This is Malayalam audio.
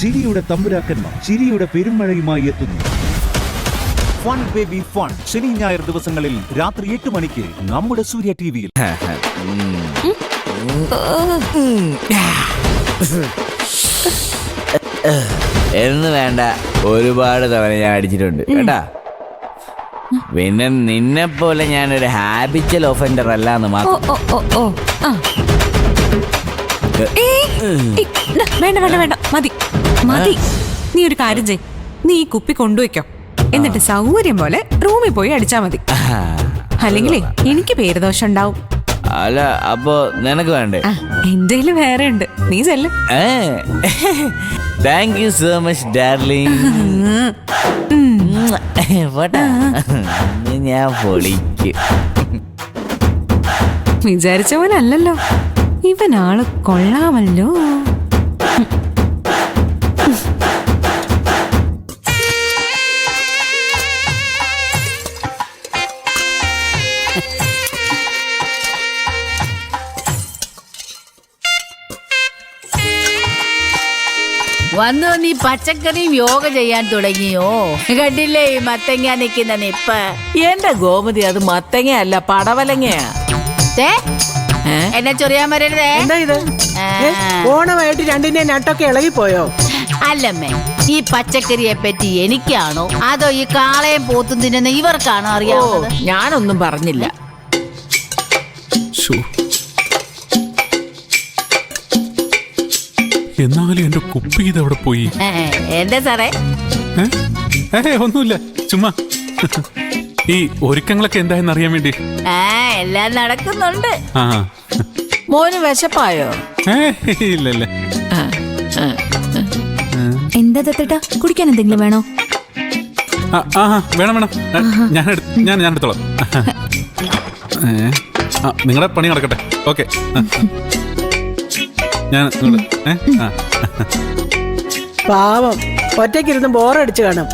ചിരിയുടെ തമ്പുരാക്കന്മാർ ചിരിയുടെ പെരുമഴയുമായി എത്തുന്നു. ഫൺ ബേബി ഫൺ ശനി ഞായർ ദിവസങ്ങളിൽ രാത്രി 8 മണിക്ക് നമ്മുടെ സൂര്യ ടിവിയിൽ. എന്ന് വേണ്ട, ഒരുപാട് തവണ ഞാൻ അടിച്ചിട്ടുണ്ട് കേട്ടാ. പിന്നെ നിന്നെ പോലെ ഞാനൊരു ഹാബിച്വൽ ഒഫൻഡർ അല്ലാന്ന് മാത്രം. വേണ്ട വേണ്ട വേണ്ട, മതി മതി. നീ ഒരു കാര്യം ചെയ്, നീ ഈ കുപ്പി കൊണ്ടുവയ്ക്കോ. എന്നിട്ട് സൗകര്യം പോലെ റൂമിൽ പോയി അടിച്ചാ മതി. അല്ലെങ്കിലേ എനിക്ക് പേരുദോഷം ഉണ്ടാവും. അല്ല, അപ്പൊ നിനക്ക് വേണ്ടേ? എന്റെ വേറെ ഉണ്ട്, നീ ചെല്ല്. Thank you so much darling. ഞാൻ പൊളിക്കും. വിചാരിച്ച പോലെ അല്ലല്ലോ, ഇവനാള് കൊള്ളാമല്ലോ. വന്നു നീ പച്ചക്കറിയും യോഗ ചെയ്യാൻ തുടങ്ങിയോ? കണ്ടില്ലേ ഈ മത്തങ്ങ നിക്കുന്ന നിപ്പ്? എന്റെ ഗോമതി, അത് മത്തങ്ങ അല്ല, പടവലങ്ങയാ. എന്നെ ചൊറിയാൻ വരരുതേ. എന്താ ഇത്? ഓണമായിട്ട് രണ്ടിന്റെ നട്ടൊക്കെ ഇളകിപ്പോയോ? അല്ലമ്മേ, ഈ പച്ചക്കറിയെ പറ്റി എനിക്കാണോ അതോ ഈ കാളയും പോത്തും തിന്നുന്ന ഇവർക്കാണോ അറിയാവുന്നത്? ഞാനൊന്നും പറഞ്ഞില്ല. എന്നാലും എന്റെ കുപ്പി ഇതവിടെ പോയി. എന്താ സാറേ? ഒന്നുമില്ല, ചുമ്മാ ഈ ഒരുക്കങ്ങളൊക്കെ എന്തായെന്ന് അറിയാൻ വേണ്ടി. എല്ലാം നടക്കുന്നുണ്ട്. മോന് വിശപ്പായോ? ഇല്ല. എന്താ തത്തേട്ടാ, കുടിക്കാൻ എന്തെങ്കിലും വേണോ? വേണം. ഞാൻ എടുത്തോളാം. നിങ്ങളുടെ പണി നടക്കട്ടെ. ഓക്കെ, പാവം ഒറ്റയ്ക്കിരുന്ന് ബോറടിച്ചു കാണും.